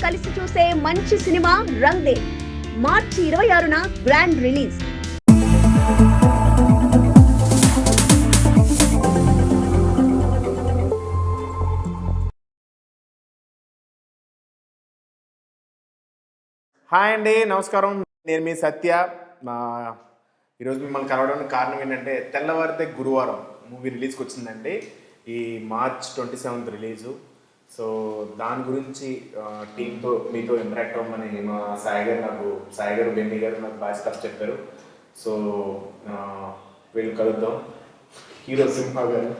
కలిసి చూసే మంచి సినిమా రంగ్ దే మార్చి 26న గ్రాండ్ రిలీజ్. హాయ్ అండి, నమస్కారం. నేను మీ సత్య. ఈరోజు మిమ్మల్ని కలవడానికి కారణం ఏంటంటే తెల్లవారితే గురువారం మూవీ రిలీజ్కి వచ్చిందండి. ఈ మార్చ్ 27th రిలీజు. సో దాని గురించి టీంతో మీతో ఇంటరాక్ట్ అవ్వమని మా సాయి గారు బెన్నీ గారు నాకు బాగా స్టఫ్ చెప్పారు. సో వీళ్ళు కలుద్దాం. హీరో సింహ గారు,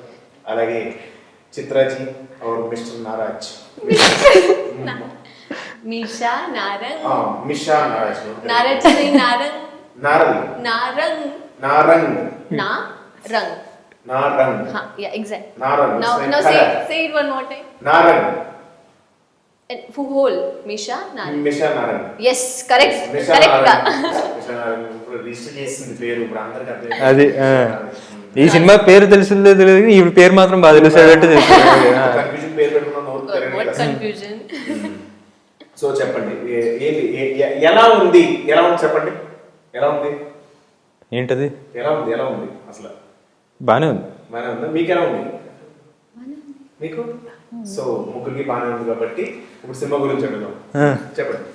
అలాగే చిత్రాజీ और మిస్టర్ నారాజ్. मिशा नारंग मिशा नाराज नारज नहीं नारंग नारंग नारंग नारंग नारंग नारंग हाँ yeah exact Narang. now say it one more time. Narang and for whole Misha Narang Misha Narang yes correct Misha correct గా मिशा नारंग ఇప్పుడు రిజిస్టర్ చేసింది పేరు ఇప్పుడు అందరికీ అర్థం. అది ఈ సినిమా పేరు తెలిసిందో తెలియదు, ఈ పేరు మాత్రం బాగా తెలిసేటట్టు కన్ఫ్యూజన్ పేరు పెట్టుకున్నాను. what confusion. సో చెప్పండి, ఎలా ఉంది చెప్పండి. ఎలా ఉంది ఏంటది? ఎలా ఉంది అసలు? బానే ఉంది. బానే ఉందా? మీకు ఎలా ఉంది? మీకు సో ముగ్గురికి బానే ఉంది కాబట్టి ఇప్పుడు సినిమా గురించి అడుగుదాం. చెప్పండి.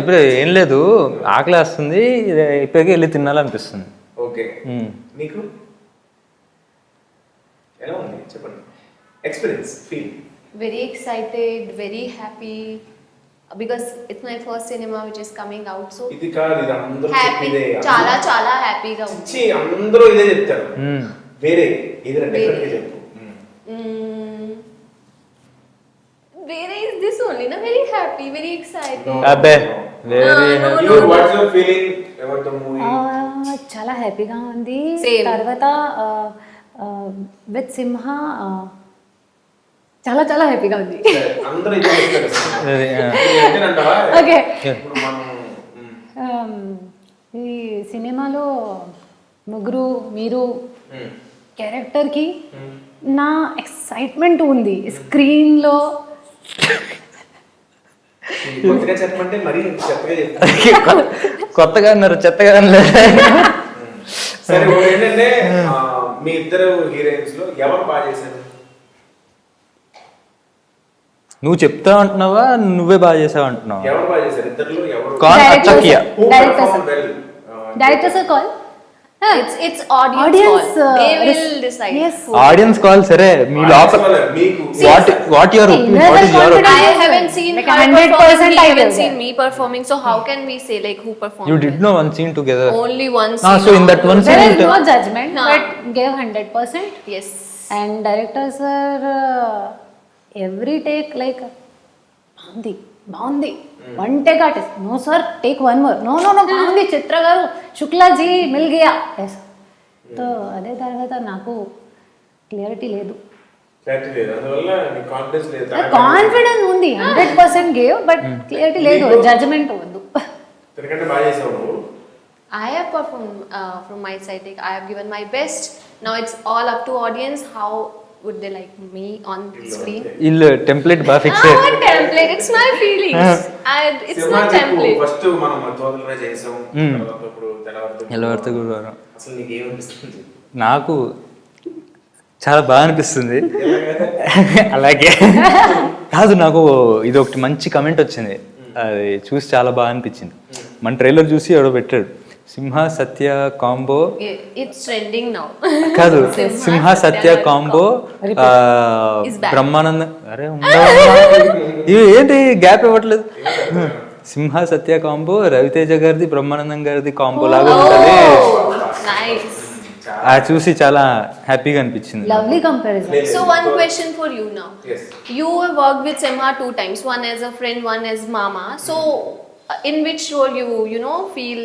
ఇప్పుడు ఏం లేదు, ఆకలి వేస్తుంది, ఇప్పటికే వెళ్ళి తినాలనిపిస్తుంది. ఓకే, మీకు ఎలా ఉంది చెప్పండి, experience, feel? Very excited, very happy because it's my first cinema which is coming out, so ఇది కాదు, ఇది అందరూ happy, చాలా చాలా హ్యాపీగా ఉంది. అందరూ ఇదే చెప్తారు. వేరే ఏదైనా డిఫరెంట్ గా చెప్పు. వేరే is this only na, very happy, very excited. అబ్బే very happy. You what's your feeling about the movie? చాలా హ్యాపీగా ఉంది. Same. తర్వాత విత్ సింహ చాలా చాలా హ్యాపీగా ఉంది. అందరూ ఇదే చెప్తారు. ఏంటంటావా? ఓకే, ఇప్పుడు మనం ఈ సినిమాలో ముగ్గురు మీరు క్యారెక్టర్కి నా ఎక్సైట్మెంట్ ఉంది స్క్రీన్ లో. కొత్తగా చెప్పమంటే మరీ చెత్తగా చెప్తాను. కొత్తగా అన్నారు, చెత్తగా అనలేదు. సరే, ఏంటంటే మీ ఇద్దరు హీరోయిన్స్ లో ఎవరు బాగా చేశారు? నువ్వు చెప్తా అంటున్నావా, నువ్వే బాగా చేసావు అంటున్నావా? ఎవరు బాగా చేశారు ఇద్దరులో? ఎవరు director sir call, It's audience call. They will decide. Yes. Audience call. సరే, మీ లోపల what your I haven't seen like her 100% performing. I I haven't will seen get. me performing. So how can we say like who performed? You did no one scene together. Only one Ah, scene. so in that one there scene is no judgment, No. but gave 100%. Yes. And director sir every take like బాగుంది one take artist, no sir take one more, no బాగుంది చిత్ర గారు, Shuklaji mill Gaya. So అదే తర్వాత నాకు clarity లేదు, confidence ఉంది 100% gave, but clarity లేదు, judgement వద్దు. I have performed from my side. Like, I have given my best. Now it's all up to audience. How would they like me on screen? ఇల్లు template బాగా fix Ah, what template? It's my feelings. It's not template. First మనం తోదలనే చేసాం, తర్వాత ఇప్పుడు తెల్లవారితే గురువారం. అసలు నీకు ఏమనిపిస్తుంది? నాకు చాలా బాగా అనిపిస్తుంది. అలాగే కాదు, నాకు ఇది ఒకటి మంచి కమెంట్ వచ్చింది, అది చూసి చాలా బాగా అనిపించింది. మన ట్రైలర్ చూసి ఎవడో పెట్టాడు, సింహ సత్య కాంబో. It's trending now. కాదు, సింహ సత్య కాంబో బ్రహ్మానంద. అరే ఇవి ఏంటి గ్యాప్ ఇవ్వట్లేదు. సింహ సత్య కాంబో రవితేజ గారిది బ్రహ్మానందం గారిది కాంబో లాగా ఉంటది. Nice. అది చూసి చాలా హ్యాపీగా అనిపించింది. Lovely comparison. So one question for you now. Yes. You have worked with Simha 2 times, one as a friend, one as mama. So in which role you know feel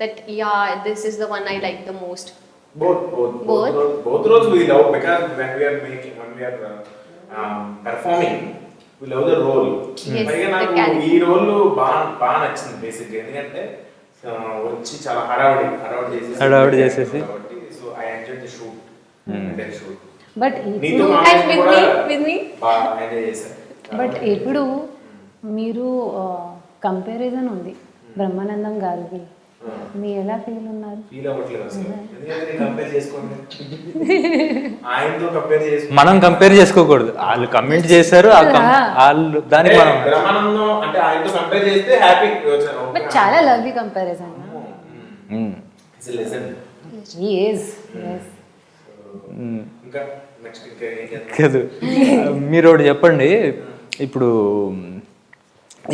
that yeah, this is the one I like the most? Both roles we love, because when we are performing we love the role. Yes, పైగా నాకు the character. ఈ role బాగా నచ్చింది basic గా, ఎందుకంటే వచ్చి చాలా హడావుడి చేసేసి so I enjoy the shoot. But నీతో And with me? బాగా ఎంజాయ్ చేశాను. బట్ ఇప్పుడు మీరు కంపారిజన్ ఉంది బ్రహ్మానందం గారికి, మీ ఎలా ఫీల్ ఉన్నారు? ఫీల్ అవ్వట్లేదు అసలు, ఎందుకంటే కంపేర్ చేసుకోండి, ఆయనతో కంపేర్ చేసుకో. మనం కంపేర్ చేసుకోకూడదు, వాళ్ళు కమెంట్ చేశారు, వాళ్ళు దానికి మనం బ్రహ్మానందం అంటే ఆయనతో కంపేర్ చేస్తే హ్యాపీ. బట్ చాలా lovely comparison. He is. Yes. ఇంకా నెక్స్ట్ ఇంకా ఏం చేద్దాం? కాదు, మీరు ఒకటి చెప్పండి. ఇప్పుడు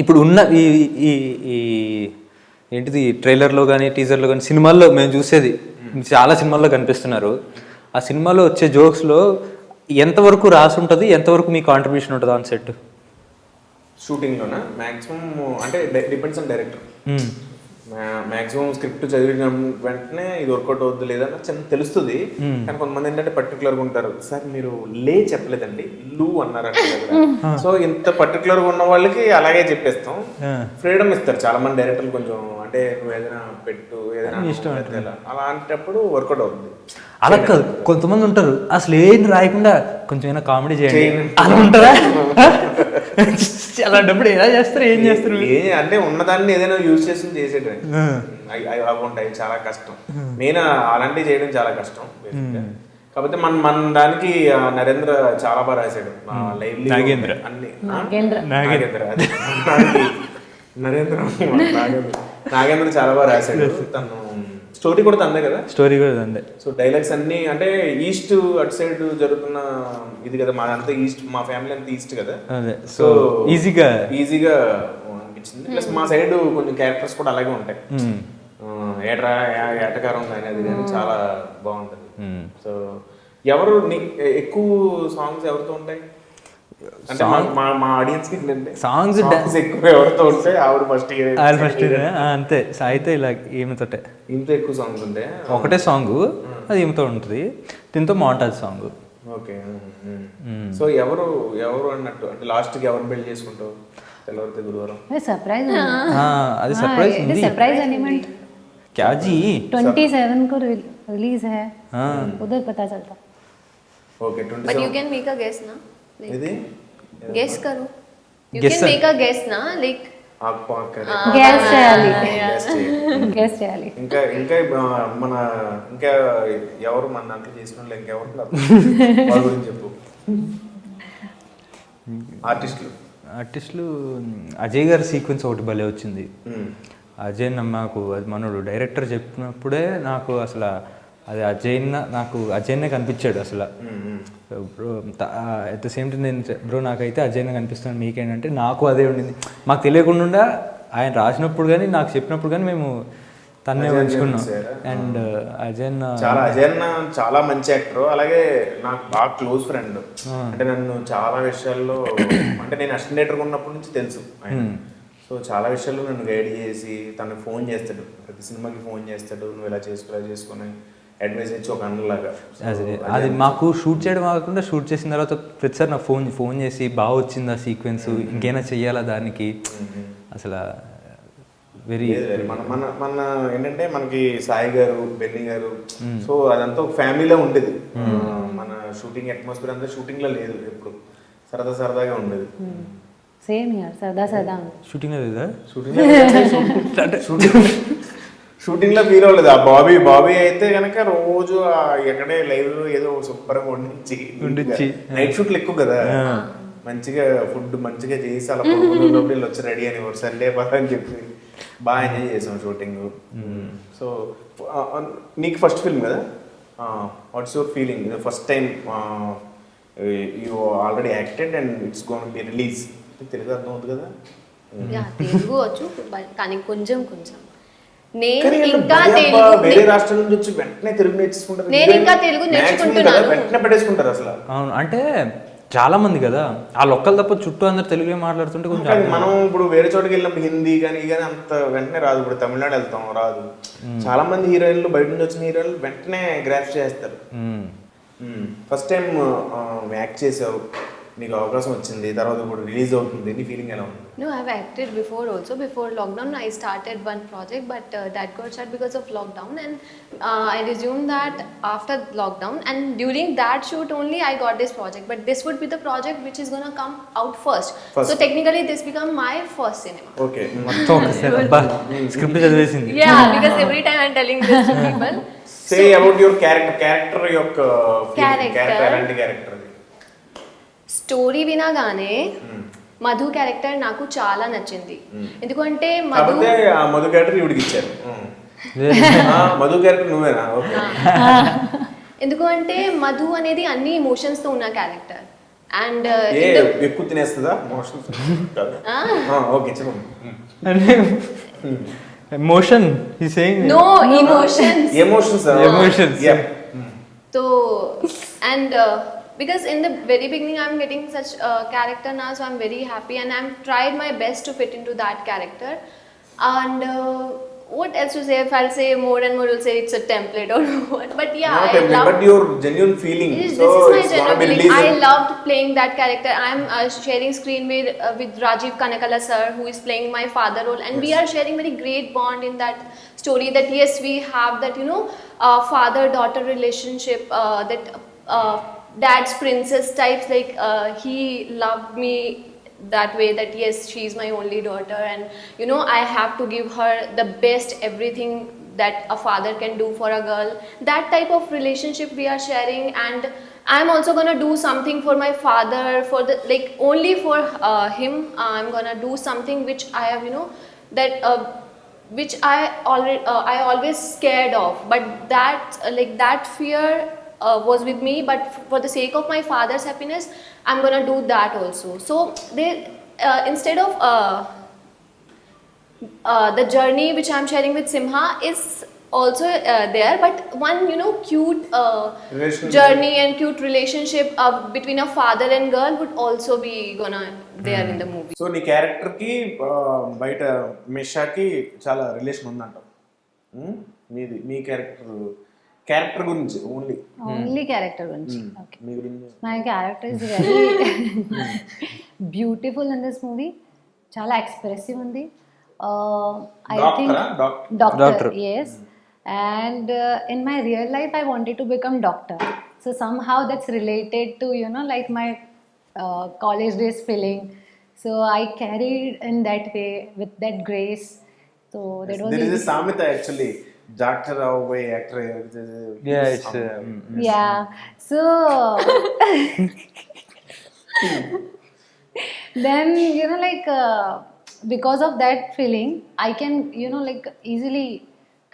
ఇప్పుడు ఉన్న ఈ ఈ ఈ ఏంటిది ట్రైలర్లో కానీ టీజర్లో కానీ సినిమాల్లో మేము చూసేది చాలా సినిమాల్లో కనిపిస్తున్నారు. ఆ సినిమాలో వచ్చే జోక్స్లో ఎంతవరకు రాసి ఉంటుంది, ఎంతవరకు మీ కాంట్రిబ్యూషన్ ఉంటుంది ఆన్ సెట్? షూటింగ్లోనా మ్యాక్సిమం అంటే depends on director. Maximum script చదివిన వెంటనే ఇది వర్కౌట్ అవుద్ది లేదన్న చిన్న తెలుస్తుంది. కానీ కొంతమంది ఏంటంటే పర్టికులర్గా ఉంటారు, సార్ మీరు లే చెప్పలేదండి లు అన్నారంట. సో ఇంత పర్టికులర్గా ఉన్న వాళ్ళకి అలాగే చెప్పేస్తాం, ఫ్రీడమ్ ఇస్తారు చాలా మంది డైరెక్టర్లు. కొంచెం అంటే నువ్వు ఏదైనా పెట్టు, ఏదైనా ఇష్టం అలాంటప్పుడు వర్కౌట్ అవుతుంది. అలా కాదు, కొంతమంది ఉంటారు అసలు ఏం రాయకుండా కొంచెం ఏమైనా కామెడీ చేయండి అలా ఉంటారా? అలాంటప్పుడు ఎలా చేస్తారు, ఏం చేస్తారు? అంటే ఉన్నదాన్ని ఏదైనా యూజ్ చేసి చేసేటవి అవి ఉంటాయి, చాలా కష్టం. మెయిన్ అలాంటివి చేయడం చాలా కష్టం. కాకపోతే మన దానికి నరేంద్ర చాలా బాగా రాశాడు. నాగేంద్ర అన్ని నాగేంద్ర చాలా బాగా రాశాడు. తను స్టోరీ కూడా తందే కదా, స్టోరీ కూడా తందే. సో డైలాగ్స్ అన్ని అంటే ఈస్ట్ అటు సైడ్ జరుగుతున్న ఇది కదా, మాదంతా ఈస్ట్, మా ఫ్యామిలీ అంతా ఈస్ట్ కదా. సో ఈజీగా అనిపించింది. ప్లస్ మా సైడ్ కొంచెం క్యారెక్టర్స్ కూడా అలాగే ఉంటాయి. ఏటకారం అనేది కానీ చాలా బాగుంటుంది. సో ఎవరు ఎక్కువ సాంగ్స్ ఎవరితో ఉంటాయి అంటే మా ఆడియన్స్ కి సాంగ్స్ ఎక్కువ ఎవరితో ఉంటే ఆవిడ ఫస్ట్ అంతే. అయితే ఇలా ఈమెతోటే ఇంత ఎక్కువ సాంగ్స్ ఉంటాయి. ఒకటే సాంగ్ అది ఈమెతో ఉంటుంది, దీంతో మాంటాజ్ సాంగ్. ఓకే. సో ఎవరు అన్నట్టు అంటే లాస్ట్ కి ఎవరు పెళ్లి చేసుకుంటావు తెల్లవారితే గురువారం? सरप्राइज అది సర్ప్రైజ్ ఉంది. सरप्राइज एलिमेंट क्या जी 27 को रिलीज है, उधर पता चलता. Okay. But you can make a guess na. ఇది Guess करो. You Guess can make a guess na, like guess చేయాలి, గెస్ చేయాలి. ఇంకా మన ఇంకా ఎవరు మన దాంట్లో చేసిన వాళ్ళు ఇంకెవరు వాళ్ళ గురించి చెప్పు. ఆర్టిస్టులు అజయ్ గారి సీక్వెన్స్ ఒకటి భలే వచ్చింది. అజయ్ నాకు అది మనోడు డైరెక్టర్ చెప్పినప్పుడే నాకు అసలు అది అజయ్నే కనిపించాడు అసలు. Bro at the same time నేను బ్రో నాకైతే అజయ్నే కనిపిస్తున్నాడు, మీకేంటంటే నాకు అదే ఉండింది. మాకు తెలియకుండా ఆయన రాసినప్పుడు కానీ నాకు చెప్పినప్పుడు కానీ మేము తన్నే ఉంచుకున్నాం. అండ్ అజయ్ చాలా మంచి యాక్టర్, అలాగే నాకు బాగా క్లోజ్ ఫ్రెండ్. అంటే నన్ను చాలా విషయాల్లో అంటే నేను అసిస్టెంట్ డైరెక్టర్ ఉన్నప్పటి నుంచి తెలుసు ఆయన. సో చాలా విషయాల్లో నన్ను గైడ్ చేసి తను ఫోన్ చేస్తాడు, ప్రతి సినిమాకి ఫోన్ చేస్తాడు, నువ్వు ఇలా చేసుకొని అడ్వైస్ ఇచ్చి ఒక అన్నలాగా. అది మాకు షూట్ చేయడం కాకుండా షూట్ చేసిన తర్వాత ప్రతిసారి నాకు ఫోన్ చేసి బాగా వచ్చింది ఆ సీక్వెన్స్, ఇంకేనా చెయ్యాలా దానికి, అసలు వెరీ మన ఏంటంటే మనకి సాయి గారు, బెన్నీ గారు, సో అదంతా ఒక ఫ్యామిలీలో ఉండేది. మన షూటింగ్ అట్మాస్ఫియర్ అంతా షూటింగ్ లో లేదు, ఎప్పుడు సరదాగా ఉండేది. సేమ్ యార్ సరదా షూటింగ్ లో లేదా? షూటింగ్ లో ఫీల్ అవ్వలేదు. ఆ బాబీ అయితే కనుక రోజు ఎక్కడే లైవ్ లో ఏదో సూపర్గా వండించి నైట్ షూట్లు ఎక్కువ కదా, మంచిగా ఫుడ్ మంచిగా చేసి అలా లోపల వచ్చి రెడీ అని సండే అని చెప్పి బాగా ఎంజాయ్ చేసాం షూటింగ్. సో నీకు ఫస్ట్ ఫిల్మ్ కదా, what's your feeling? First time you already acted and it's gonna be release. Telugu అర్థం అవుతుంది కదా? తెలుగు వచ్చు కానీ కొంచెం వేరే రాష్ట్రం నుంచి వచ్చి వెంటనే తెలుగు నేర్చుకుంటారు. నేను ఇంకా తెలుగు నేర్చుకుంటున్నాను, వెంటనే పెట్టేసుకుంటారు అసలు. అవును, అంటే చాలా మంది కదా ఆ ఒక్కళ్ళు తప్ప చుట్టూ అందరు తెలుగే మాట్లాడుతుంటే కొంచెం. మనం ఇప్పుడు వేరే చోటుకి వెళ్ళినప్పుడు హిందీ కానీ అంత వెంటనే రాదు. ఇప్పుడు తమిళనాడు వెళ్తాం రాదు. చాలా మంది హీరోయిన్లు బయట నుంచి వచ్చిన హీరోయిన్లు వెంటనే గ్రాఫ్ చేస్తారు. ఫస్ట్ టైం యాక్ట్ చేసావు, నీకు అవకాశం వచ్చింది, తర్వాత ఇప్పుడు రిలీజ్ అవుతుంది, నీ ఫీలింగ్ ఎలా ఉంది? No, I've acted before also. Before lockdown, I started one project, but that got shut because of lockdown, and I resumed that after lockdown. And during that shoot only, I got this project. But this would be the project which is gonna come out first. So technically, this become my first cinema. Okay. మొత్తం ఒకసారి అబ్బా script చదివేసింది. Yeah, because every time I'm telling this to people. Say about your character యొక్క Character. ఎలాంటి character అది? Story వినగానే Madhu character నాకు చాలా నచ్చింది. ఎందుకంటే మధు కాకపోతే ఆ మధు క్యారెక్టర్ ఇవిడికి ఇచ్చారు. మధు క్యారెక్టర్ నువ్వేనా? ఓకే. ఎందుకంటే మధు అనేది అన్ని ఎమోషన్స్ తో ఉన్న క్యారెక్టర్. అండ్ ఎక్కువ తినేస్తుందా మోషన్స్? ఓకే చెప్పండి. ఎమోషన్ ఈ saying no emotions. Emotions. So and because in the very beginning I'm getting such a character now, so I'm very happy and I'm tried my best to fit into that character. And what else to say? If I'll say more and more, will say it's a template or what. But yeah, Not I template, love. but your genuine feeling. This So is my it's genuine gonna be feeling. released. I loved playing that character. I'm sharing screen with Rajiv Kanakala sir, who is playing my father role, and we are sharing very great bond in that story. That yes, we have that father-daughter relationship. That dad's princess types. Like he loved me that way, that yes, she's my only daughter, and I have to give her the best everything that a father can do for a girl. That type of relationship we are sharing, and I'm also gonna do something for my father, for the only for him. I'm gonna do something which I have that which I always scared of, but that fear was with me, but for the sake of my father's happiness, I'm gonna do that also. So they instead of the journey which I'm sharing with Simha is also there, but one cute Relationship. journey and cute relationship between a father and girl would also be gonna there in the movie. So నీ character కి బయట మిషాకి చాలా relation ఉందంటావు. మీ character గురించి only character గురించి. Okay, మీ గురించి my character is very beautiful in this movie. చాలా ఎక్స్ప్రెసివ్ ఉంది. I think doctor, yes. And in my real life I wanted to become doctor, so somehow that's related to like my college days feeling, so I carried in that way with that grace. So that was there is a samita actually, doctor away actor. Yeah, it's yeah. So then because of that feeling I can easily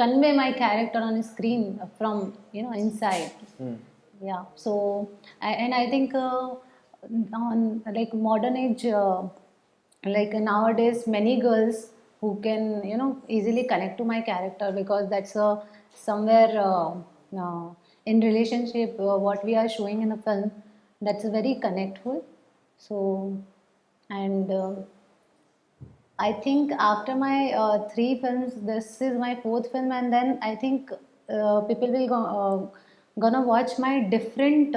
convey my character on screen from inside. Yeah, so I think on modern age, nowadays many girls who can easily connect to my character, because that's somewhere in relationship what we are showing in the film, that's very connectful. So and I think after my 3 films, this is my 4th film, and then I think people will gonna watch my different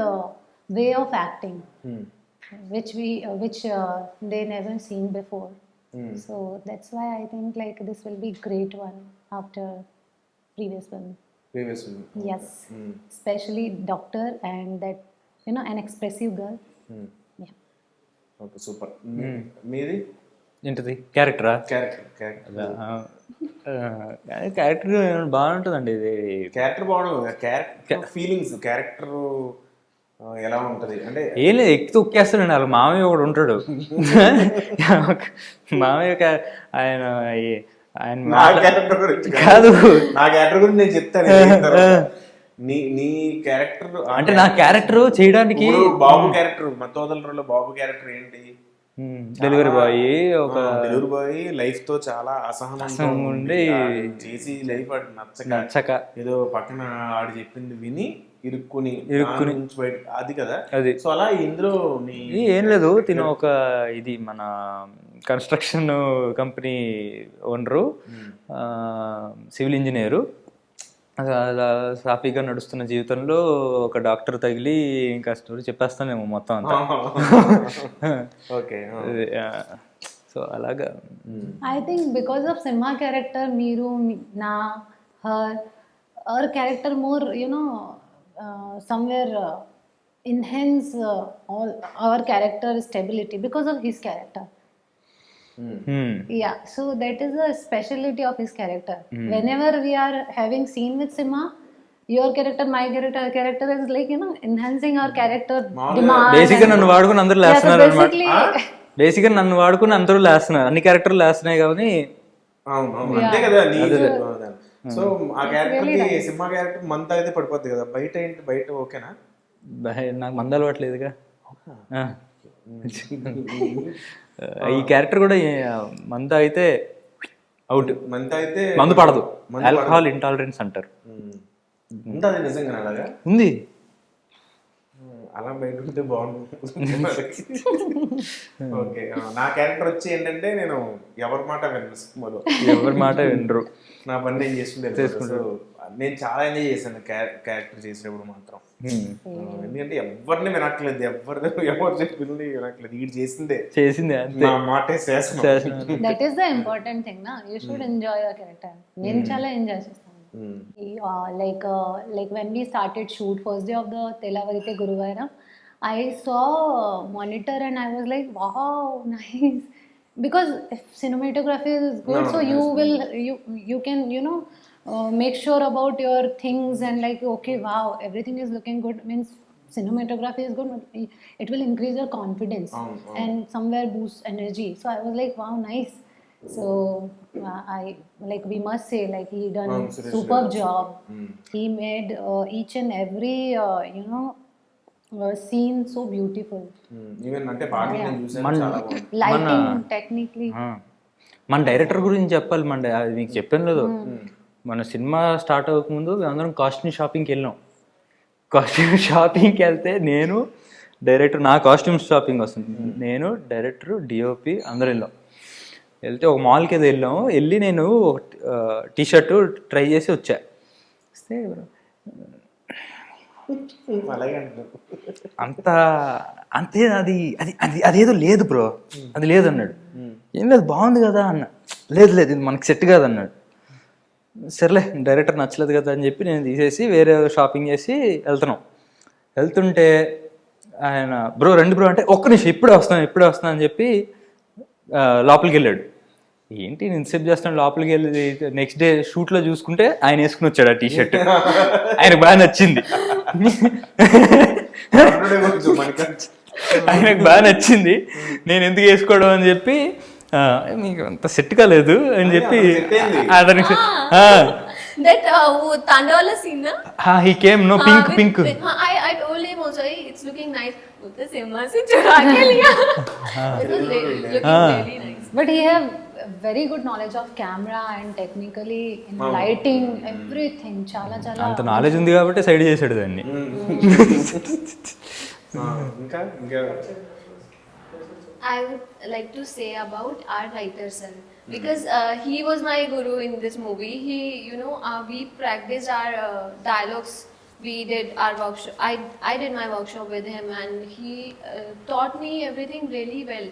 way of acting, which they never seen before. So that's why I think this will be great one after previous film. Yes, especially doctor and that an expressive girl. Yeah. Okay, super. మీది ఏంటిది క్యారెక్టరా? Character బాగుంటుందండి. ఇది character బాగుంటుంది. Character feelings, character ఎలా ఉంటుంది అంటే ఏం లేదు, ఎక్కి తొక్కేస్తాడండి. వాళ్ళ మామయ్య ఒకడు ఉంటాడు. మామయ్య ఆయన నా క్యారెక్టర్ గురించి కాదు, నా క్యారెక్టర్ గురించి నేను చెప్తాను. నీ క్యారెక్టర్ అంటే నా క్యారెక్టర్ చేయడానికి బాబు క్యారెక్టర్, మత్తోదలలో బాబు క్యారెక్టర్ ఏంటి? డెలివరీ బాయ్, ఒక డెలివరీ బాయ్ లైఫ్ తో చాలా అసహనం ఉండి చేసి లైఫ్ నచ్చక ఏదో పక్కన ఆడు చెప్పింది విని ఇరుక్కుని బయట, అది కదా అది. సో అలా ఇందులో ఏం లేదు, తిను ఒక ఇది మన construction company owner, civil engineer. అలా సాఫీగా నడుస్తున్న జీవితంలో ఒక డాక్టర్ తగిలి ఇంకా స్టోరీ చెప్పేస్తానేమో మొత్తం అంతా. ఓకే. సో అలాగా I think because of Simha character, Meeru, Na, her character more, somewhere enhance all our character stability because of his character. Yeah, so that is the speciality of his character. Whenever we are having scene with Simha, your character, my character is like, enhancing our character demands. బేసిక్గా నన్ను వాడుకుని అందరూ Yeah, so లేస్తున్నారు అనమాట. basically, బేసిక్గా నన్ను వాడుకుని అందరూ లేస్తున్నారు, అన్ని క్యారెక్టర్లు లేస్తున్నాయి కానీ అవును అంతే కదా. సో ఆ క్యారెక్టర్ కి సింహ క్యారెక్టర్ మంత అయితే పడిపోద్ది కదా. బయట ఏంటి, బయట ఓకేనా? నాకు మంద అలవాట్లేదుగా. ఈ క్యారెక్టర్ కూడా మంద అయితే అవుట్, మంత అయితే మందు పడదు, ఆల్కహాల్ ఇంటాలరెన్స్ అంటారు. ఉంటుంది నిజంగా అలాగా ఉంది. అలా బయట ఉంటే బాగుంటుంది. ఓకే. నా క్యారెక్టర్ వచ్చి ఏంటంటే నేను ఎవరి మాట వినను సినిమాలో, ఎవరి మాట వినరు, నా పని నేను చేసుకుంటాను. నేను చాలా ఎంజాయ్ చేశాను క్యారెక్టర్ చేసినప్పుడు మాత్రం. ఎందుకంటే ఎవరిని వినట్లేదు, ఎవరు చెప్పింది వినట్లేదు, వీడు చేసిందే నా మాటే శాసనం. that is the important thing, na. You should enjoy your character. నేను చాలా ఎంజాయ్ చేస్తాను. Like when we started shoot first day of the Telavarite Guruvaram, I saw monitor and I was like, wow, nice. Because if cinematography is good, so you can make sure about your things and like, okay, wow, everything is looking good, means cinematography is good, it will increase your confidence and somewhere boost energy. So I was like, wow, nice. So I like, we must say, like, he done superb job. He made each and every scene so beautiful. Even అంటే పాటలు నేను చూసాను, చాలా బాగుంది. Lighting technically. మన director గురించి చెప్పాలి. అది మీకు చెప్పాను లేదు, మన సినిమా స్టార్ట్ అవ్వకముందు అందరం కాస్ట్యూమ్ షాపింగ్కి వెళ్ళాం. కాస్ట్యూమ్ షాపింగ్కి వెళ్తే నేను డైరెక్టర్, నా కాస్ట్యూమ్ షాపింగ్ వస్తుంది, నేను డైరెక్టర్, డిఓపి అందరూ వెళ్ళాం. వెళ్తే ఒక మాల్కి ఏదో వెళ్ళాము. వెళ్ళి నేను టీ షర్టు ట్రై చేసి వచ్చా. వస్తే అంతే అది అది అది అదేదో లేదు బ్రో, అది లేదు అన్నాడు. ఏం లేదు, బాగుంది కదా అన్న. లేదు ఇది మనకి సెట్ కాదు అన్నాడు. సర్లే, డైరెక్టర్ నచ్చలేదు కదా అని చెప్పి నేను తీసేసి వేరే షాపింగ్ చేసి వెళ్తుంటే ఆయన బ్రో రండి బ్రో అంటే, ఒక్క నిమిషం ఇప్పుడే వస్తాను అని చెప్పి లోపలికి వెళ్ళాడు. ఏంటి నేను ఇన్సెప్ట్ చేస్తాను, లోపలికి వెళ్ళి నెక్స్ట్ డే షూట్లో చూసుకుంటే ఆయన వేసుకుని వచ్చాడు ఆ టీ షర్ట్. ఆయనకు బాగా నచ్చింది, నేను ఎందుకు వేసుకోవడం అని చెప్పి, మీకు అంత సెట్ కాలేదు అని చెప్పి అతనికి that Tandawala scene, na? he came, no, pink. I told him also, hey, it's looking nice. Uthe Simha se chura ke liya. It was looking really nice. But he have very good knowledge of camera and technically in lighting, everything. Chala అంత knowledge ఉంది కాబట్టి side చేసాడు దాన్ని. ఇంకా I would like to say about our writer sir, because he was my guru in this movie. He, we practiced our dialogues. We did our workshop. I did my workshop with him, and he taught me everything really well.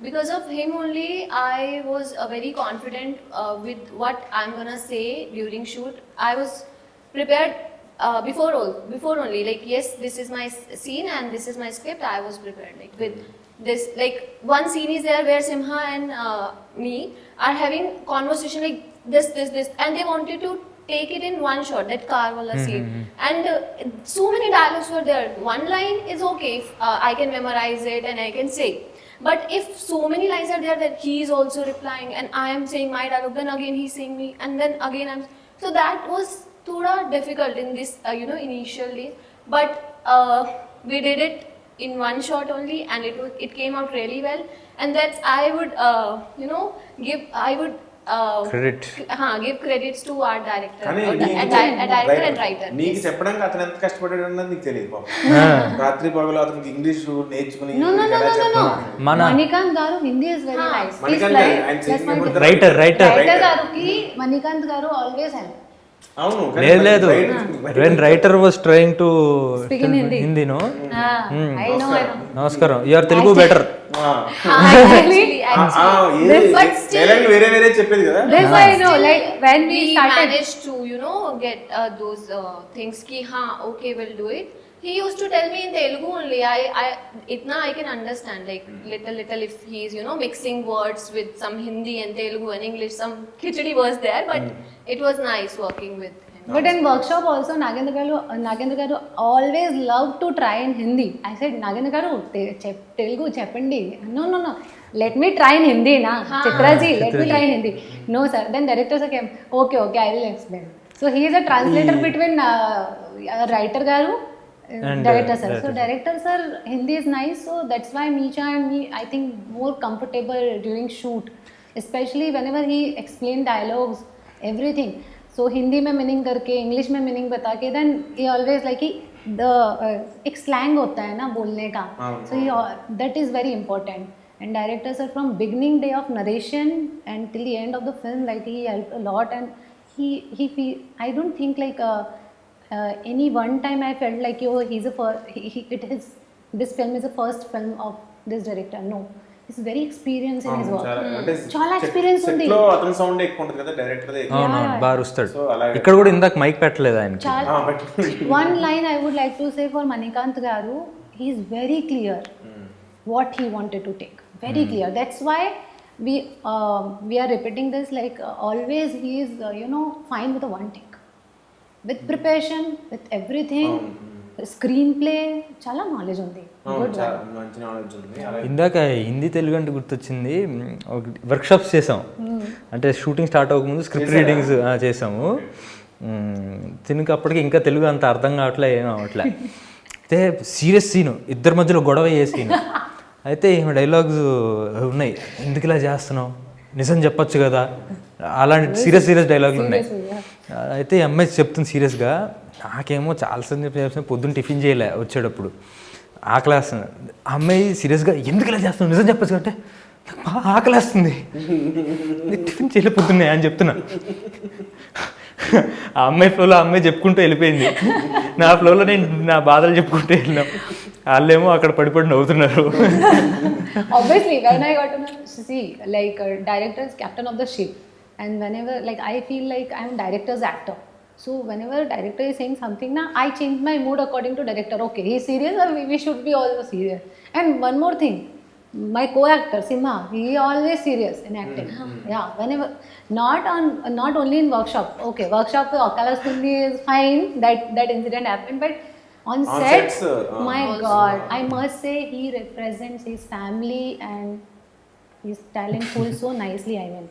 Because of him only, I was very confident with what I'm gonna say during shoot. I was prepared before only. Like, yes, this is my scene and this is my script. I was prepared, like, with this, like, one scene is there where Simha and me are having conversation like this, and they wanted to take it in one shot, that car wala scene. And so many dialogues were there. One line is okay if I can memorize it and I can say. But if so many lines are there that he is also replying and I am saying my dialogue, then again he's saying me, and then again I'm... So that was thoda difficult in this, initially. But we did it in one shot only, and it came out really well. And that's, I would give credits to our director, director and writer. నీకు చెప్పడానికి అతను ఎంత కష్టపడ్డాడు అన్నది నీకు తెలియదు పాపం. రాత్రి పగలు అతనికి ఇంగ్లీష్ నేర్చుకుని Manikant garu Hindi is very nice. Manikant Writer garu ki Manikant garu always help. అవును లేదు లేదు when writer was trying to Speak in Hindi. Hindi no I know. నమస్కారం you are Telugu better Actually, But still- dialogue వేరే వేరే చెప్పేది కదా. that's why I know. Like when we we started, managed to get those things ki ha okay we'll do it. He used to tell me in Telugu only. I itna I can understand like little if he's mixing words with some Hindi and Telugu and English, some khichdi was there, but it was nice working with him. but in workshop also Nagendra garu always loved to try in Hindi. I said, Nagendra garu Telugu cheppandi. No, let me try in Hindi na. Chitra ji, let me try in Hindi. No sir. Then director sir came, okay I will explain. So he is a translator between writer garu and director sir. So director sir Hindi is nice, so that's why Meecha and me I think more comfortable during shoot, especially whenever he explain dialogues, everything. So Hindi में meaning करके English में meaning बता के then he always like कि the एक slang होता है ना बोलने का, so that is very important. And director sir from beginning day of narration and till the end of the film, like he helped a lot. And he I don't think like any one time I felt like he's a this film is the first film of this director. No, he's very experienced in his work. చాలా experience ఉంది. Set లో అతని sound ఎక్కువ ఉంటుంది కదా director they. అవునవును బాగా అరుస్తాడు. So, అలాగే. ఇక్కడ కూడా ఇందాక మైక్ పెట్టలేదు ఆయనకి. చాలా one line I would like to say for Manikant garu, he is very clear what he wanted to take, very clear. That's why we are repeating this, like always he is fine with a one take, with preparation, with everything. Screenplay చాలా knowledge ఉంది. Good one. మంచి knowledge ఉంది. అలాగే ఇందాక హిందీ తెలుగు అంటే గుర్తొచ్చింది. Workshops చేసాం, అంటే షూటింగ్ స్టార్ట్ అవ్వకముందు స్క్రిప్ట్ రీడింగ్స్ చేసాము. తినక అప్పటికి ఇంకా తెలుగు అంత అర్థం కావట్లే, ఏం అవట్లే. అయితే సీరియస్ సీను, ఇద్దరి మధ్యలో గొడవ అయ్యే సీను. అయితే ఈమె డైలాగ్స్ ఉన్నాయి, ఎందుకు ఇలా చేస్తున్నావు, నిజం చెప్పొచ్చు కదా, అలాంటి సీరియస్ డైలాగులు ఉన్నాయి. అయితే ఈ అమ్మాయి చెప్తుంది సీరియస్గా, నాకేమో చాలాసార్లు చెప్పిన పొద్దున్న టిఫిన్ చేయలే, వచ్చేటప్పుడు ఆకలేస్తుంది. ఆ అమ్మాయి సీరియస్గా ఎందుకు ఇలా చేస్తున్నావు, నిజం చెప్పచ్చు అంటే నాకు ఆకలేస్తుంది, టిఫిన్ చేయలే పొద్దున్నే అని చెప్తున్నా. ఆ అమ్మాయి ఫ్లోలో ఆ అమ్మాయి చెప్పుకుంటూ వెళ్ళిపోయింది, నా ఫ్లోలో నేను నా బాధలు చెప్పుకుంటూ వెళ్ళినాం. వాళ్ళేమో అక్కడ పడిపడి నవ్వుతున్నారు. Obviously, when I got to know, see, like director is captain of the ship, and whenever like I feel like I'm director's actor. So whenever director is saying something, na I change my mood according to director. Okay, he's serious, or we should be also serious. And one more thing, my co-actor Simha, he always serious in acting. Yeah, whenever not only in workshop. Okay, workshop Okalastundi is fine. That incident happened, but on set, my God, I must say he represents his family and his talent pool so nicely. I mean,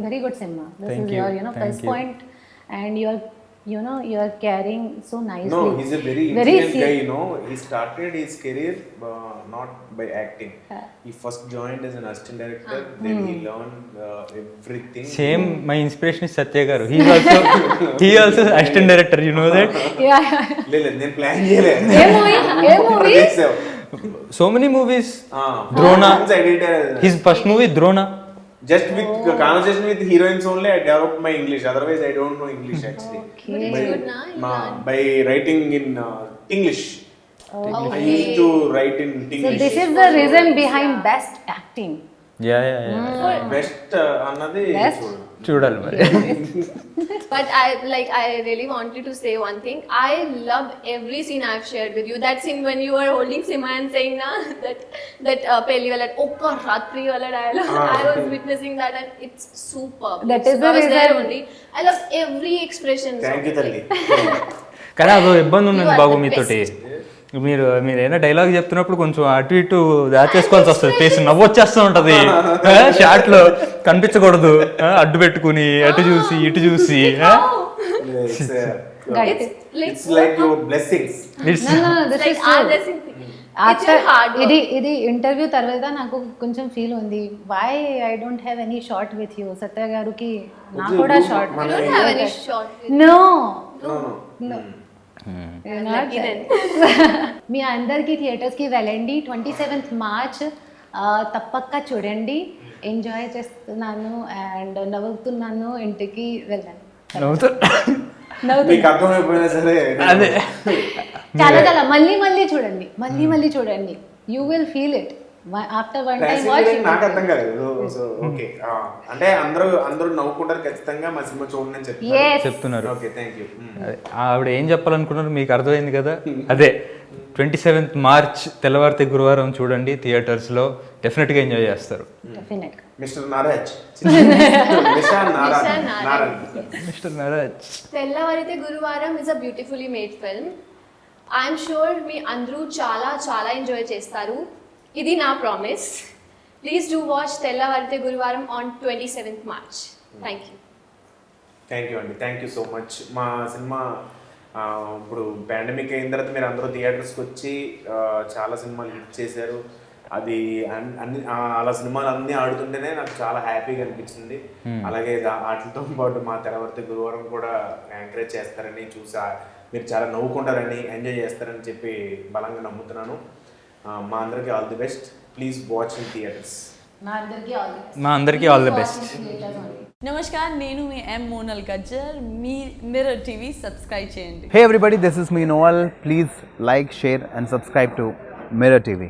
very good, Simha. This Thank is you. your Thank plus you. point, and you are carrying so nicely. No, he's a very intelligent guy, He started his career not by acting. He first joined as an assistant director, then he learned everything. Same my inspiration is Satya garu. He also assistant director, you know that. Yeah. లేదు నేను plan చేయలేదు. ఏ movie? So many movies. Drona, his first movie Drona. Just with conversation with heroines only, I developed my English. Otherwise, I don't know English actually. Okay. By writing in English. I used to write in So English. this is the reason behind best acting. Yeah Best అన్నది Best? చూడు. చూడాలి మరి. But I really wanted to say one thing. I loved every scene I've shared with you. That scene when you were holding Sima and saying na that pehli wala okka ratri wala dialogue. I was witnessing that and it's superb. That is the I was there reason. only. I love every expression. Thank you, తల్లి. కానీ అదో ఇబ్బంది ఉందండి You are Babu the మీతోటి. మీరు ఏదైనా dialogue చెప్తున్నప్పుడు కొంచెం అటు ఇటు దాచేసుకోవాల్సి వస్తుంది, ఫేస్ నవ్వు వచ్చేస్తూ ఉంటుంది షార్ట్ లో, కనిపించకూడదు, అడ్డు పెట్టుకుని అటు చూసి ఇటు చూసి. It's like your blessings. It's No, this Like is our true. blessing. It's After your hard work. ఇది ఇంటర్వ్యూ తర్వాత నాకు కొంచెం ఫీల్ ఉంది, why I don't have any short with you. Satya గారికి నా కూడా short. You don't have any short with no No. lucky then. మీ అందరికీ థియేటర్స్కి వెళ్ళండి. 27th మార్చ్ తప్పక చూడండి. ఎంజాయ్ చేస్తున్నాను అండ్ నవ్వుతున్నాను, ఇంటికి వెళ్ళాను. నవ్వుతూ నవ్వుతుంది మీకు అర్థమైపోయినా సరే అదే చాలా చాలా మళ్ళీ చూడండి you will feel it after one time watch. నాకు అర్థం కాలేదు. సో ఓకే, అంటే అందరూ నవ్వుకుంటారు ఖచ్చితంగా మా సినిమా చూడండి అని చెప్తున్నారు. Okay, thank you. అదే, ఆవిడ ఏం చెప్పాలనుకున్నారు మీకు అర్థమైంది కదా. అదే 27th మార్చ్ తెల్లవారితే గురువారం చూడండి థియేటర్స్లో, డెఫినెట్గా ఎంజాయ్ చేస్తారు. Definite mister Naraj mister Naraj. తెల్లవారితే గురువారం is a beautifully made film. I'm sure మీ అందరూ చాలా చాలా ఎంజాయ్ చేస్తారు. ఇది నా ప్రామిస్. ప్లీజ్ డూ వాచ్ తెల్లవారితే గురువారం on 27th March. Thank you. Thank you అండి, థ్యాంక్ యూ సో మచ్. మా సినిమా ఇప్పుడు పాండమిక్ అయిన తర్వాత మీరు అందరూ థియేటర్స్కి వచ్చి చాలా సినిమాలు హిట్ చేశారు. అది అన్ని అలా సినిమాలు అన్నీ ఆడుతుంటేనే నాకు చాలా హ్యాపీగా అనిపించింది. అలాగే వాటితో పాటు మా తెల్లవారితే గురువారం కూడా ఎంకరేజ్ చేస్తారని చూసా, మీరు చాలా నవ్వుకుంటారని ఎంజాయ్ చేస్తారని చెప్పి బలంగా నమ్ముతున్నాను. మా అందరికీ all the best. Please watch in theatres. మా అందరికీ ఆల్ ది బెస్ట్. నమస్కార్, నేను మీ మోనల్ గజ్జర్. మీ మిర్రర్ టీవీ సబ్స్క్రైబ్ చేయండి. Hey everybody, this is me Noel. Please like, share and subscribe to Mirror TV.